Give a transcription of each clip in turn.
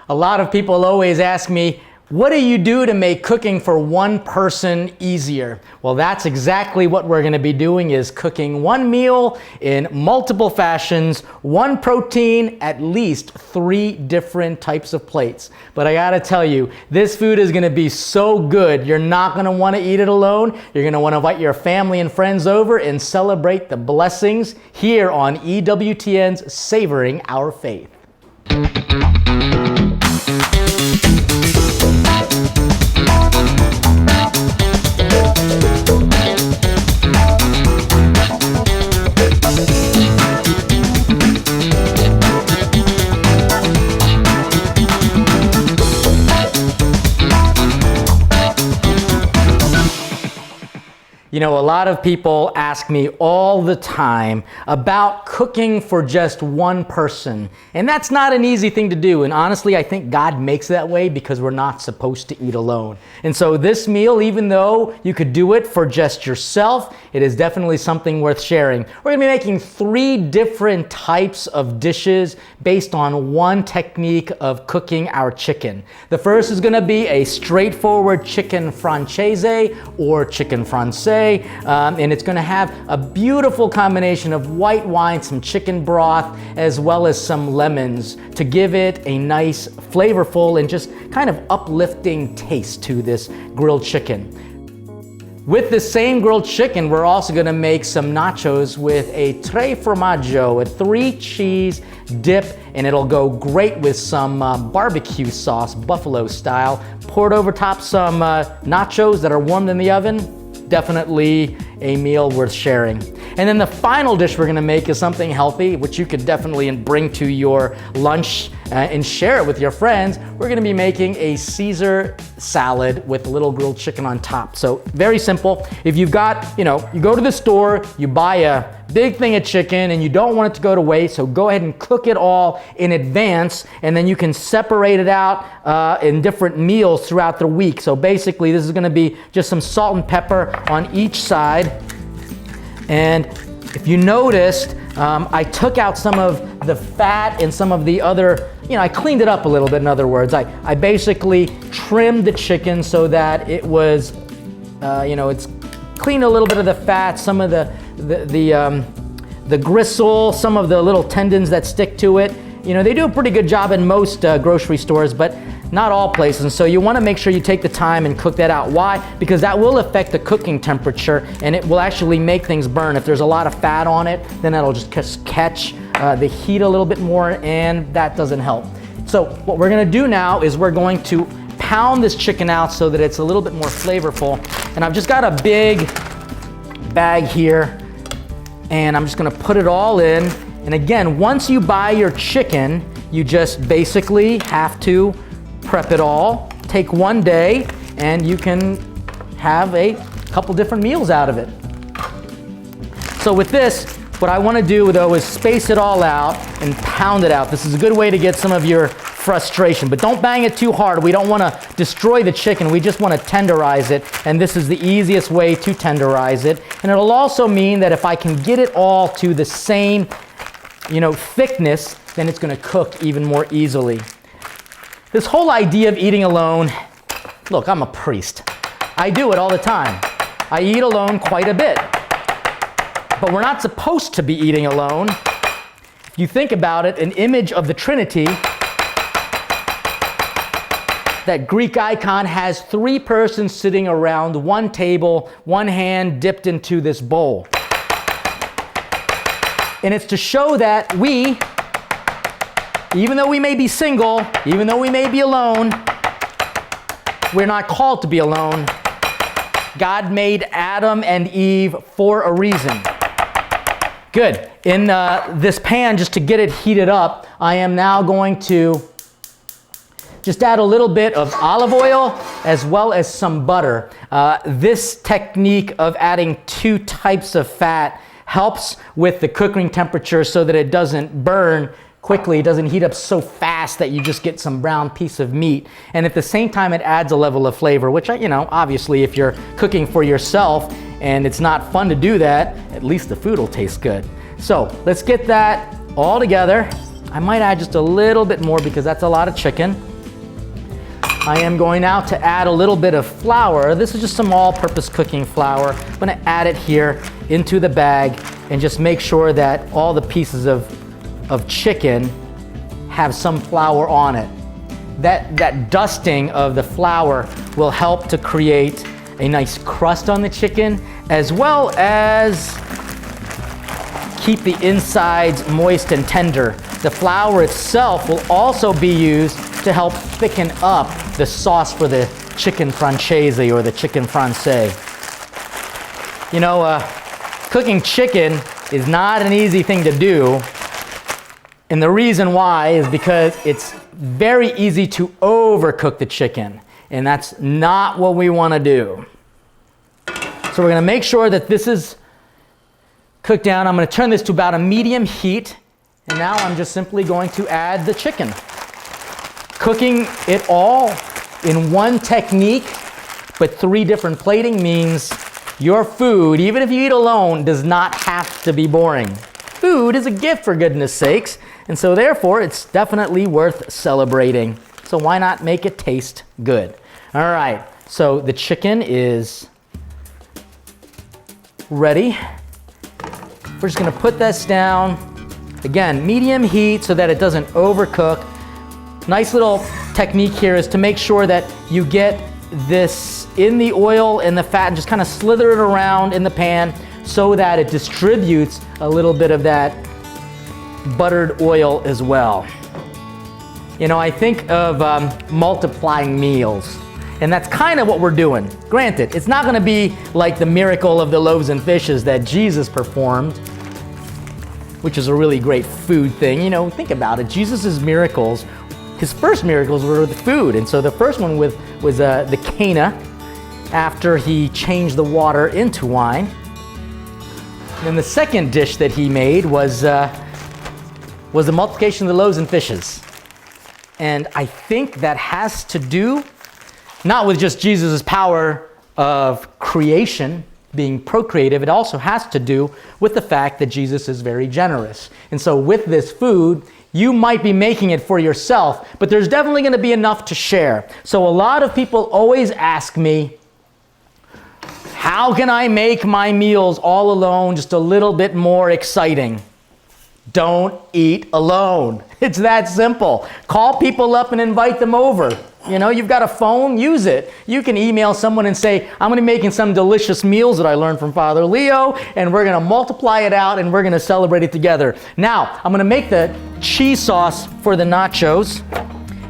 A lot of people always ask me, what do you do to make cooking for one person easier? Well, that's exactly what we're gonna be doing, is cooking one meal in multiple fashions, one protein, at least 3 different types of plates. But I gotta tell you, this food is gonna be so good, you're not gonna wanna eat it alone. You're gonna wanna invite your family and friends over and celebrate the blessings here on EWTN's Savoring Our Faith. You know, a lot of people ask me all the time about cooking for just one person. And that's not an easy thing to do. And honestly, I think God makes it that way because we're not supposed to eat alone. And so this meal, even though you could do it for just yourself, it is definitely something worth sharing. We're gonna be making 3 different types of dishes based on one technique of cooking our chicken. The first is gonna be a straightforward chicken francese or chicken francais. And it's going to have a beautiful combination of white wine, some chicken broth, as well as some lemons to give it a nice, flavorful, and just kind of uplifting taste to this grilled chicken. With the same grilled chicken, we're also going to make some nachos with a tre formaggio, a 3-cheese dip, and it'll go great with some barbecue sauce, buffalo style. Poured over top some nachos that are warmed in the oven. Definitely a meal worth sharing. And then the final dish we're gonna make is something healthy, which you could definitely bring to your lunch and share it with your friends. We're gonna be making a Caesar salad with a little grilled chicken on top. So very simple. If you've got, you go to the store, you buy a big thing of chicken and you don't want it to go to waste, so go ahead and cook it all in advance, and then you can separate it out in different meals throughout the week. So basically this is gonna be just some salt and pepper on each side. And if you noticed, I took out some of the fat and some of the other, I cleaned it up a little bit, in other words. I basically trimmed the chicken so that it was, it's cleaned a little bit of the fat, some of the gristle, some of the little tendons that stick to it. They do a pretty good job in most grocery stores, but not all places. And so you want to make sure you take the time and cook that out. Why? Because that will affect the cooking temperature, and it will actually make things burn. If there's a lot of fat on it, then that'll just catch the heat a little bit more, and that doesn't help. So what we're going to do now is we're going to pound this chicken out so that it's a little bit more flavorful. And I've just got a big bag here, and I'm just gonna put it all in. And again, once you buy your chicken, you just basically have to prep it all, take one day, and you can have a couple different meals out of it. So with this, what I wanna do though is space it all out and pound it out. This is a good way to get some of your frustration, but don't bang it too hard. We don't want to destroy the chicken. We just want to tenderize it, and this is the easiest way to tenderize it. And it'll also mean that if I can get it all to the same, thickness, then it's going to cook even more easily. This whole idea of eating alone, look, I'm a priest. I do it all the time. I eat alone quite a bit, but we're not supposed to be eating alone. If you think about it, an image of the Trinity, that Greek icon has 3 persons sitting around one table, one hand dipped into this bowl. And it's to show that we, even though we may be single, even though we may be alone, we're not called to be alone. God made Adam and Eve for a reason. Good. In this pan, just to get it heated up, I am now going to just add a little bit of olive oil as well as some butter. This technique of adding 2 types of fat helps with the cooking temperature so that it doesn't burn quickly. It doesn't heat up so fast that you just get some brown piece of meat. And at the same time, it adds a level of flavor, which, obviously if you're cooking for yourself and it's not fun to do that, at least the food will taste good. So let's get that all together. I might add just a little bit more because that's a lot of chicken. I am going now to add a little bit of flour. This is just some all-purpose cooking flour. I'm going to add it here into the bag and just make sure that all the pieces of chicken have some flour on it. That dusting of the flour will help to create a nice crust on the chicken, as well as keep the insides moist and tender. The flour itself will also be used to help thicken up the sauce for the chicken francese or the chicken francais. You know, cooking chicken is not an easy thing to do, and the reason why is because it's very easy to overcook the chicken, and that's not what we want to do. So we're going to make sure that this is cooked down. I'm going to turn this to about a medium heat, and now I'm just simply going to add the chicken. Cooking it all in one technique, but 3 different plating means your food, even if you eat alone, does not have to be boring. Food is a gift, for goodness sakes, and so therefore it's definitely worth celebrating. So why not make it taste good? All right, so the chicken is ready. We're just gonna put this down. Again, medium heat so that it doesn't overcook. Nice little technique here is to make sure that you get this in the oil and the fat and just kind of slither it around in the pan so that it distributes a little bit of that buttered oil as well. You know, I think of multiplying meals, and that's kind of what we're doing. Granted, it's not going to be like the miracle of the loaves and fishes that Jesus performed, which is a really great food thing. You know, think about it. Jesus' miracles, his first miracles were the food. And so the first one was the Cana, after he changed the water into wine. And the second dish that he made was the multiplication of the loaves and fishes. And I think that has to do not with just Jesus' power of creation, being procreative, it also has to do with the fact that Jesus is very generous. And so with this food, you might be making it for yourself, but there's definitely going to be enough to share. So a lot of people always ask me, how can I make my meals all alone just a little bit more exciting? Don't eat alone. It's that simple. Call people up and invite them over. You know, you've got a phone, use it. You can email someone and say, I'm going to be making some delicious meals that I learned from Father Leo, and we're going to multiply it out and we're going to celebrate it together. Now, I'm going to make the cheese sauce for the nachos,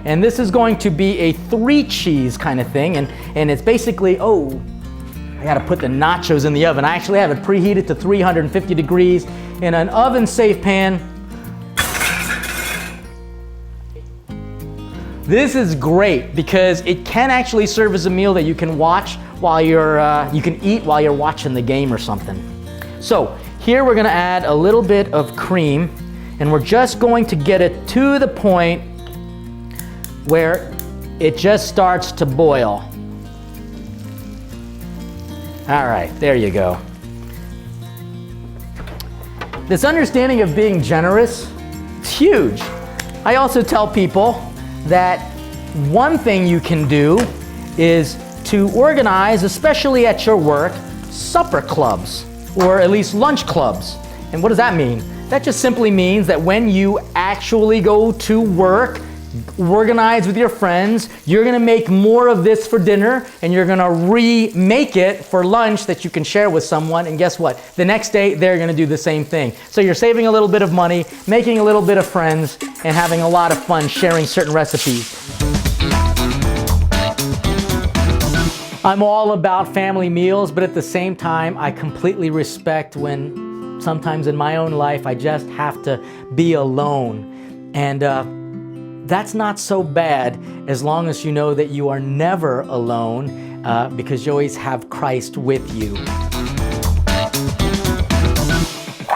and this is going to be a 3 cheese kind of thing, and it's basically, I got to put the nachos in the oven. I actually have it preheated to 350 degrees in an oven-safe pan. This is great because it can actually serve as a meal that you can watch while you can eat while you're watching the game or something. So here we're going to add a little bit of cream, and we're just going to get it to the point where it just starts to boil. All right, there you go. This understanding of being generous, it's huge. I also tell people that one thing you can do is to organize, especially at your work, supper clubs, or at least lunch clubs. And what does that mean? That just simply means that when you actually go to work, organize with your friends, you're gonna make more of this for dinner, and you're gonna remake it for lunch that you can share with someone, and guess what? The next day, they're gonna do the same thing. So you're saving a little bit of money, making a little bit of friends, and having a lot of fun sharing certain recipes. I'm all about family meals, but at the same time, I completely respect when sometimes in my own life, I just have to be alone. And that's not so bad as long as you know that you are never alone because you always have Christ with you.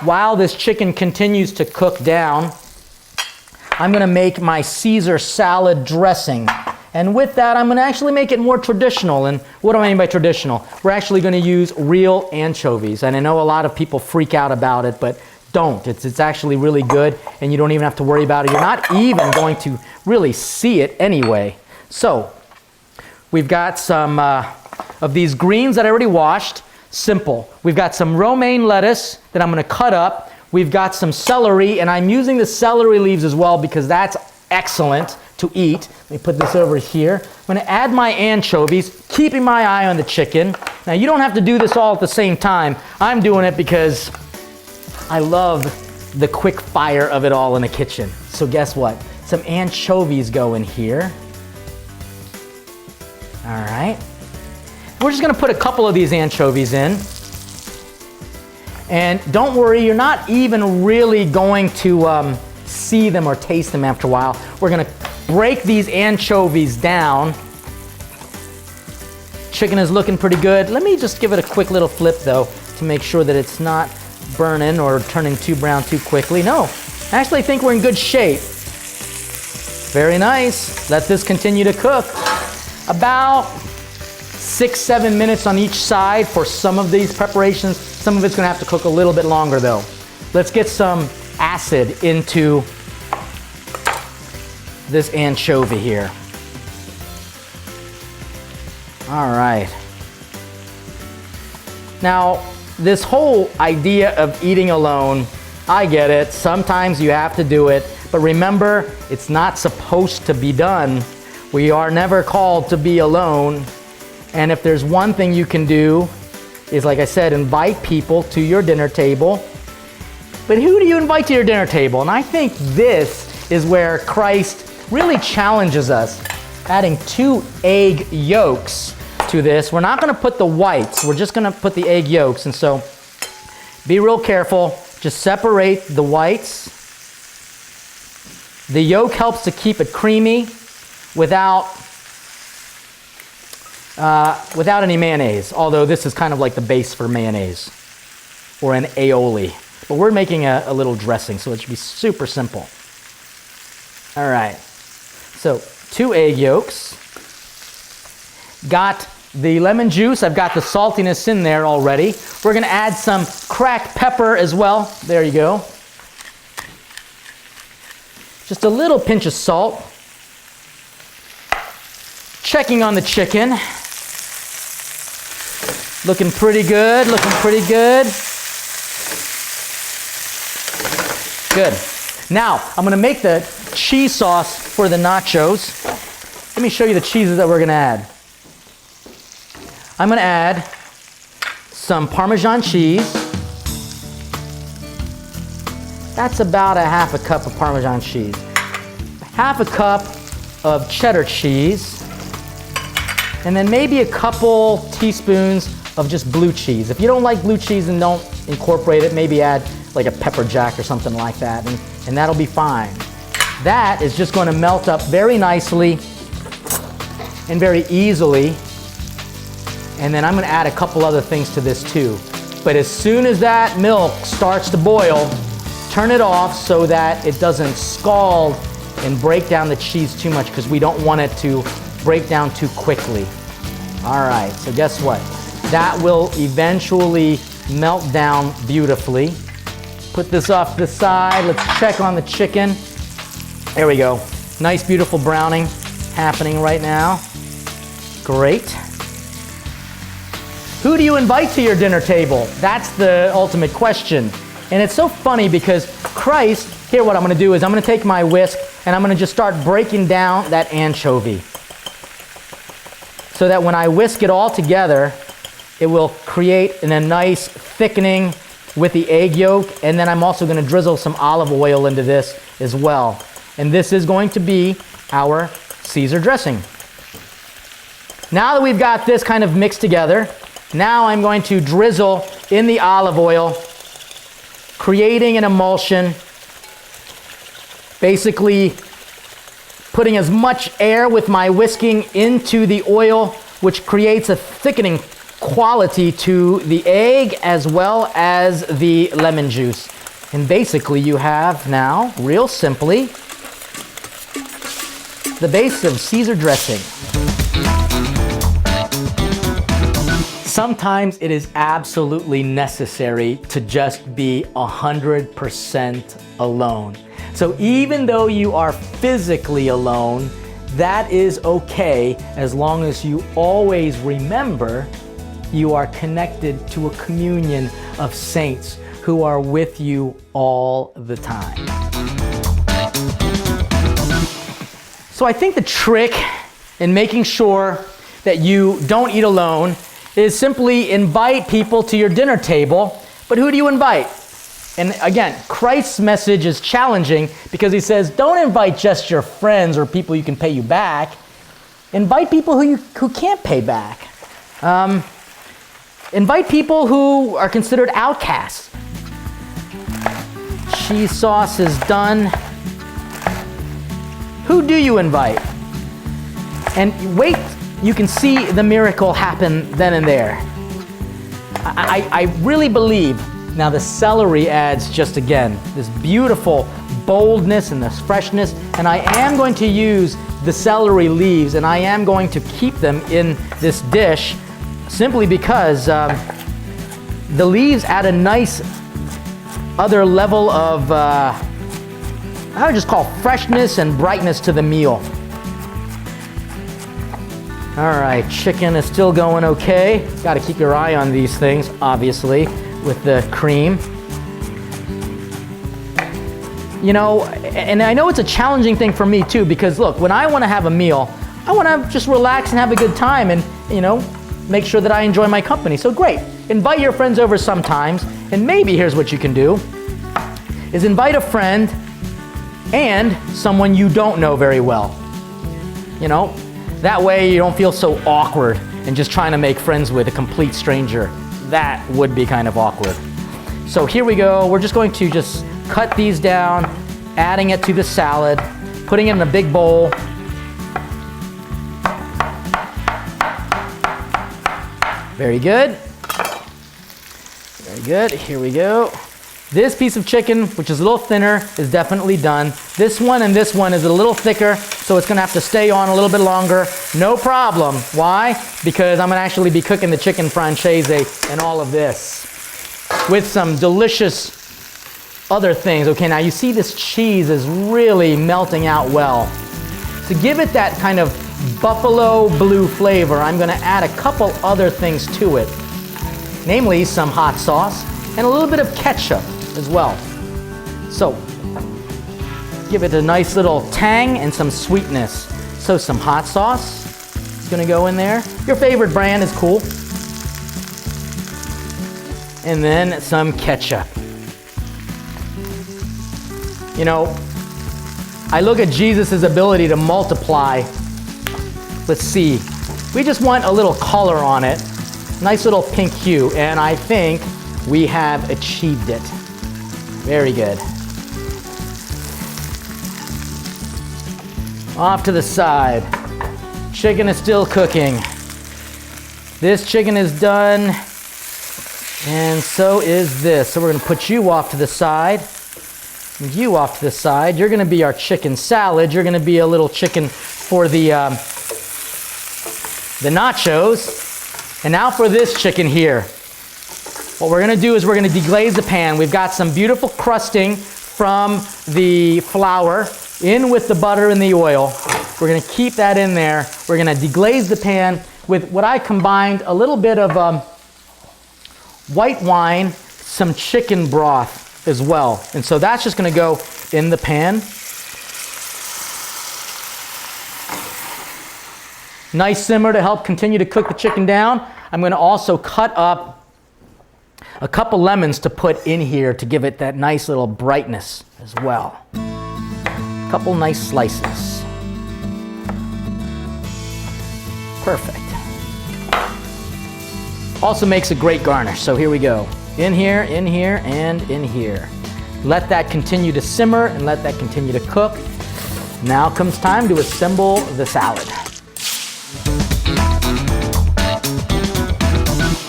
While this chicken continues to cook down, I'm going to make my Caesar salad dressing. And with that, I'm going to actually make it more traditional. And what do I mean by traditional? We're actually going to use real anchovies. And I know a lot of people freak out about it, but don't. It's actually really good, and you don't even have to worry about it. You're not even going to really see it anyway. So We've got some of these greens that I already washed. Simple. We've got some romaine lettuce that I'm going to cut up. We've got some celery, and I'm using the celery leaves as well because that's excellent to eat. Let me put this over here. I'm going to add my anchovies, keeping my eye on the chicken. Now, you don't have to do this all at the same time. I'm doing it because I love the quick fire of it all in the kitchen. So guess what? Some anchovies go in here. All right. We're just going to put a couple of these anchovies in. And don't worry, you're not even really going to see them or taste them after a while. We're going to break these anchovies down. Chicken is looking pretty good. Let me just give it a quick little flip though to make sure that it's not burning or turning too brown too quickly. No, I actually think we're in good shape. Very nice. Let this continue to cook. About 6-7 minutes on each side for some of these preparations. Some of it's gonna have to cook a little bit longer though. Let's get some acid into this anchovy here. All right. Now, this whole idea of eating alone, I get it. Sometimes you have to do it, but remember, it's not supposed to be done. We are never called to be alone. And if there's one thing you can do is, like I said, invite people to your dinner table. But who do you invite to your dinner table? And I think this is where Christ really challenges us, adding 2 egg yolks to this. We're not going to put the whites. We're just going to put the egg yolks. And so be real careful. Just separate the whites. The yolk helps to keep it creamy without any mayonnaise, although this is kind of like the base for mayonnaise or an aioli. But we're making a little dressing, so it should be super simple. All right, so 2 egg yolks. Got the lemon juice. I've got the saltiness in there already. We're gonna add some cracked pepper as well. There you go. Just a little pinch of salt. Checking on the chicken. Looking pretty good, looking pretty good. Good. Now, I'm gonna make the cheese sauce for the nachos. Let me show you the cheeses that we're gonna add. I'm gonna add some Parmesan cheese. That's about a half a cup of Parmesan cheese. Half a cup of cheddar cheese. And then maybe a couple teaspoons of just blue cheese. If you don't like blue cheese and don't incorporate it, maybe add like a pepper jack or something like that, and that'll be fine. That is just going to melt up very nicely and very easily. And then I'm going to add a couple other things to this too. But as soon as that milk starts to boil, turn it off so that it doesn't scald and break down the cheese too much, because we don't want it to break down too quickly. All right, so guess what? That will eventually melt down beautifully. Put this off to the side. Let's check on the chicken. There we go. Nice, beautiful browning happening right now. Great. Who do you invite to your dinner table? That's the ultimate question. And it's so funny because Christ, here what I'm going to do is I'm going to take my whisk and I'm going to just start breaking down that anchovy, so that when I whisk it all together, it will create a nice thickening with the egg yolk. And then I'm also going to drizzle some olive oil into this as well. And this is going to be our Caesar dressing. Now that we've got this kind of mixed together, now I'm going to drizzle in the olive oil, creating an emulsion, basically putting as much air with my whisking into the oil, which creates a thickening quality to the egg as well as the lemon juice. And basically you have now, real simply, the base of Caesar dressing. Sometimes it is absolutely necessary to just be 100% alone. So even though you are physically alone, that is okay as long as you always remember you are connected to a communion of saints who are with you all the time. So I think the trick in making sure that you don't eat alone is simply invite people to your dinner table. But who do you invite? And again, Christ's message is challenging because he says, don't invite just your friends or people you can pay you back. Invite people who can't pay back. Invite people who are considered outcasts. Cheese sauce is done. Who do you invite? And wait, you can see the miracle happen then and there. I really believe, now the celery adds just again, this beautiful boldness and this freshness, and I am going to use the celery leaves and I am going to keep them in this dish simply because the leaves add a nice other level of, I would just call freshness and brightness to the meal. All right, chicken is still going okay. Got to keep your eye on these things, obviously, with the cream. You know, and I know it's a challenging thing for me too, because look, when I want to have a meal, I want to just relax and have a good time and, you know, make sure that I enjoy my company. So great, invite your friends over sometimes, and maybe here's what you can do, is invite a friend and someone you don't know very well. You know, that way you don't feel so awkward and just trying to make friends with a complete stranger. That would be kind of awkward. So here we go, we're just going to just cut these down, adding it to the salad, putting it in a big bowl. Very good. Very good, here we go. This piece of chicken, which is a little thinner, is definitely done. This one and this one is a little thicker, so it's gonna have to stay on a little bit longer. No problem. Why? Because I'm gonna actually be cooking the chicken francese and all of this with some delicious other things. Okay, now you see this cheese is really melting out well. To give it that kind of buffalo blue flavor, I'm gonna add a couple other things to it. Namely, some hot sauce and a little bit of ketchup as well. So, give it a nice little tang and some sweetness. So some hot sauce is gonna go in there. Your favorite brand is cool. And then some ketchup. You know, I look at Jesus' ability to multiply. Let's see, we just want a little color on it. Nice little pink hue, and I think we have achieved it. Very good. Off to the side. Chicken is still cooking. This chicken is done, and so is this. So we're gonna put you off to the side, and you off to the side. You're gonna be our chicken salad. You're gonna be a little chicken for the nachos. And now for this chicken here. What we're gonna do is we're gonna deglaze the pan. We've got some beautiful crusting from the flour in with the butter and the oil. We're gonna keep that in there. We're gonna deglaze the pan with what I combined a little bit of white wine, some chicken broth as well. And so that's just gonna go in the pan. Nice simmer to help continue to cook the chicken down. I'm gonna also cut up a couple lemons to put in here to give it that nice little brightness as well. A couple nice slices. Perfect. Also makes a great garnish, so here we go. In here, and in here. Let that continue to simmer and let that continue to cook. Now comes time to assemble the salad.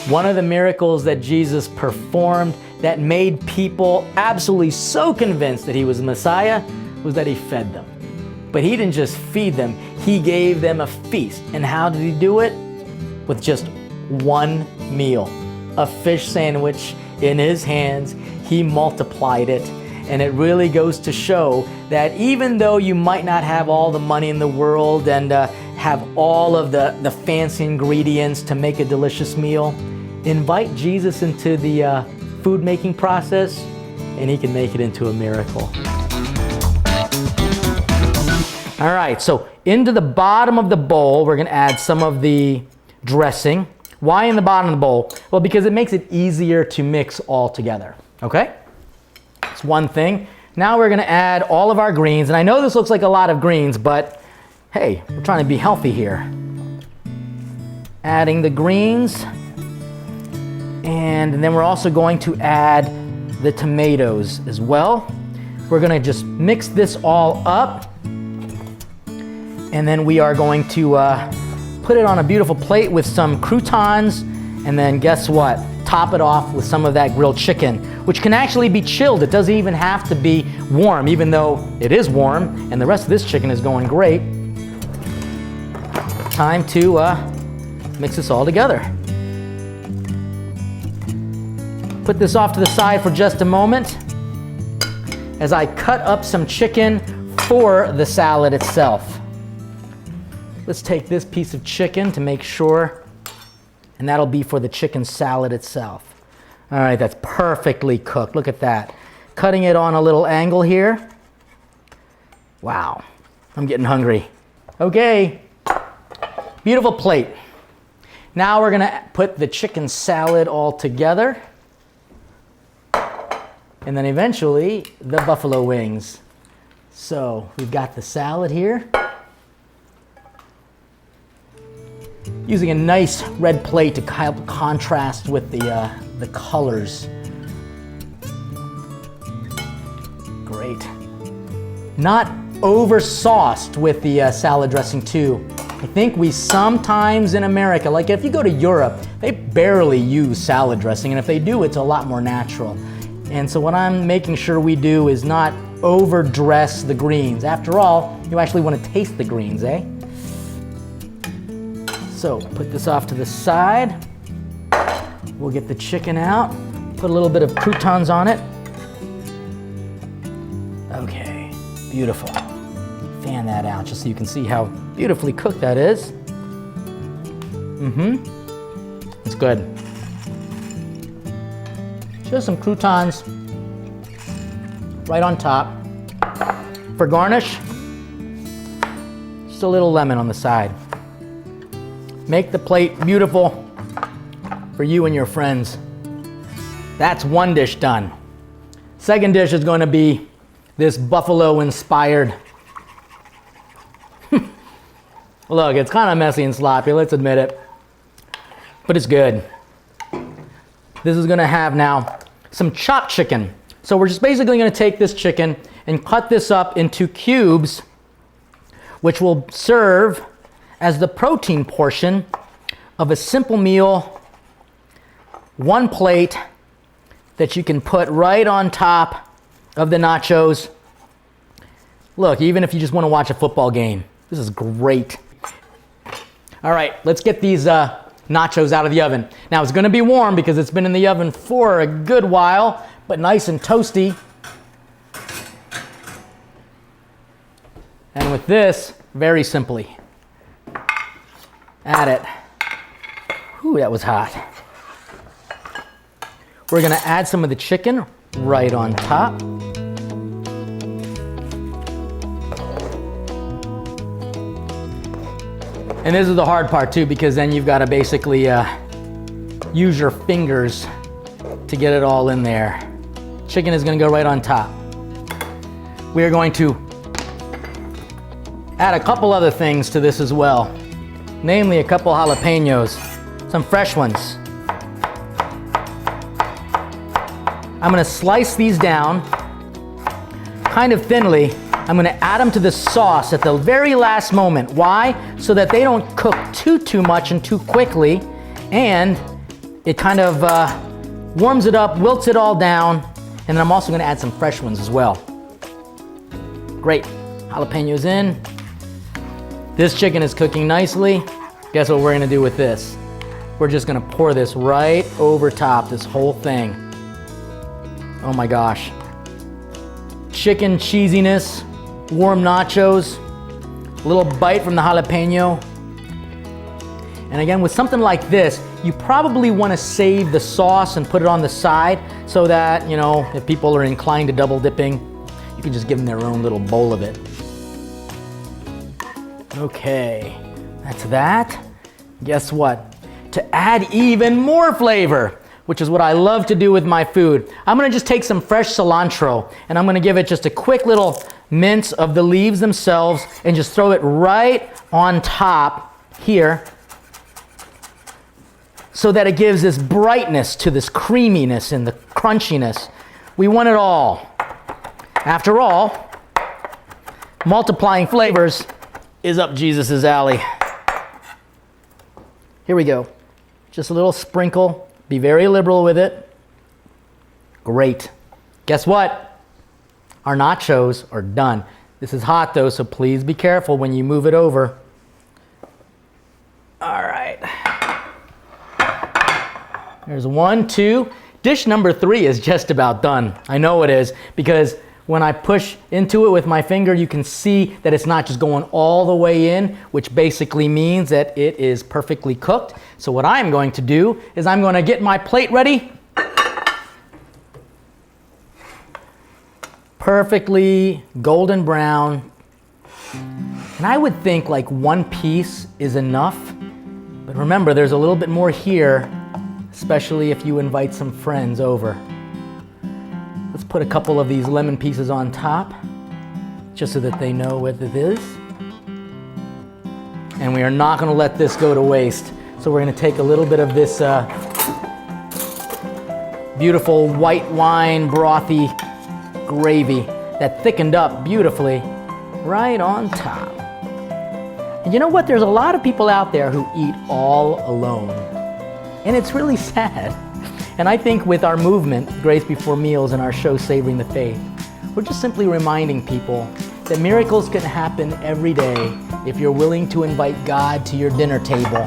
One of the miracles that Jesus performed that made people absolutely so convinced that he was the Messiah was that he fed them. But he didn't just feed them, he gave them a feast. And how did he do it? With just one meal. A fish sandwich in his hands, he multiplied it. And it really goes to show that even though you might not have all the money in the world and have all of the fancy ingredients to make a delicious meal, invite Jesus into the food making process and he can make it into a miracle. All right, so into the bottom of the bowl, we're gonna add some of the dressing. Why in the bottom of the bowl? Well, because it makes it easier to mix all together, okay? That's one thing. Now we're gonna add all of our greens, and I know this looks like a lot of greens, but hey, we're trying to be healthy here. Adding the greens, and then we're also going to add the tomatoes as well. We're gonna just mix this all up, and then we are going to put it on a beautiful plate with some croutons, and then guess what? Top it off with some of that grilled chicken, which can actually be chilled. It doesn't even have to be warm, even though it is warm, and the rest of this chicken is going great. Time to mix this all together. Put this off to the side for just a moment as I cut up some chicken for the salad itself. Let's take this piece of chicken to make sure, and that'll be for the chicken salad itself. All right, that's perfectly cooked. Look at that. Cutting it on a little angle here. Wow, I'm getting hungry. Okay, beautiful plate. Now we're gonna put the chicken salad all together, and then eventually the buffalo wings. So we've got the salad here. Using a nice red plate to kind of contrast with the colors. Great. Not over sauced with the salad dressing too. I think we sometimes in America, like if you go to Europe, they barely use salad dressing, and if they do, it's a lot more natural. And so what I'm making sure we do is not overdress the greens. After all, you actually want to taste the greens, eh? So put this off to the side. We'll get the chicken out, put a little bit of croutons on it. Okay, beautiful. Fan that out just so you can see how beautifully cooked that is. It's good. Just some croutons right on top. For garnish, just a little lemon on the side. Make the plate beautiful for you and your friends. That's one dish done. Second dish is going to be this buffalo inspired. Look, it's kind of messy and sloppy, let's admit it, but it's good. This is going to have now some chopped chicken. So we're just basically going to take this chicken and cut this up into cubes, which will serve as the protein portion of a simple meal, one plate that you can put right on top of the nachos. Look, even if you just want to watch a football game, this is great. All right, let's get these nachos out of the oven. Now it's gonna be warm because it's been in the oven for a good while, but nice and toasty. And with this, very simply, add it. Whew, that was hot. We're gonna add some of the chicken right on top. And this is the hard part too, because then you've got to basically use your fingers to get it all in there. Chicken is going to go right on top. We are going to add a couple other things to this as well, namely a couple jalapenos, some fresh ones. I'm going to slice these down kind of thinly. I'm going to add them to the sauce at the very last moment. Why? So that they don't cook too much and too quickly, and it kind of warms it up, wilts it all down, and then I'm also going to add some fresh ones as well. Great. Jalapenos in. This chicken is cooking nicely. Guess what we're going to do with this? We're just going to pour this right over top, this whole thing. Oh my gosh. chicken cheesiness, warm nachos, a little bite from the jalapeno. And again, with something like this, you probably want to save the sauce and put it on the side so that, you know, if people are inclined to double dipping, you can just give them their own little bowl of it. Okay, that's that. Guess what? To add even more flavor, which is what I love to do with my food, I'm gonna just take some fresh cilantro and I'm gonna give it just a quick little mince of the leaves themselves and just throw it right on top here so that it gives this brightness to this creaminess and the crunchiness. We want it all. After all, multiplying flavors is up Jesus's alley. Here we go. Just a little sprinkle. Be very liberal with it. Great. Guess what? Our nachos are done. This is hot though, so please be careful when you move it over. All right. There's 1, 2. Dish number 3 is just about done. I know it is, because when I push into it with my finger, you can see that it's not just going all the way in, which basically means that it is perfectly cooked. So what I'm going to do is I'm going to get my plate ready. Perfectly golden brown. And I would think like 1 piece is enough. But remember, there's a little bit more here, especially if you invite some friends over. Let's put a couple of these lemon pieces on top, just so that they know what it is. And we are not going to let this go to waste. So we're going to take a little bit of this beautiful white wine brothy gravy that thickened up beautifully right on top. And you know what? There's a lot of people out there who eat all alone. And it's really sad. And I think with our movement, Grace Before Meals, and our show, Savoring the Faith, we're just simply reminding people that miracles can happen every day if you're willing to invite God to your dinner table.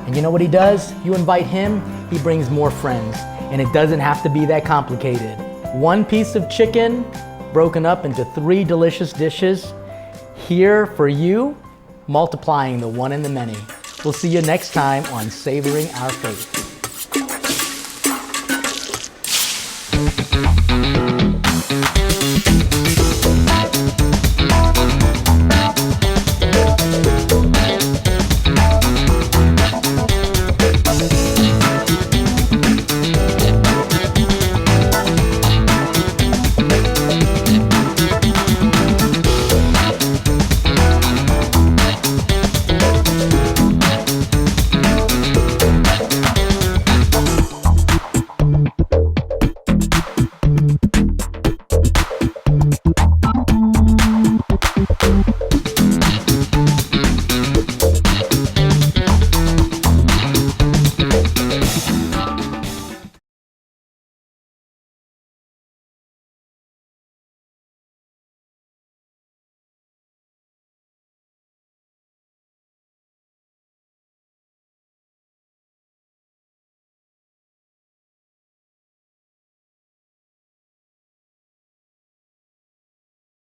And you know what he does? You invite him, he brings more friends. And it doesn't have to be that complicated. 1 piece of chicken broken up into 3 delicious dishes here for you, multiplying the one and the many. We'll see you next time on Savoring Our Faith.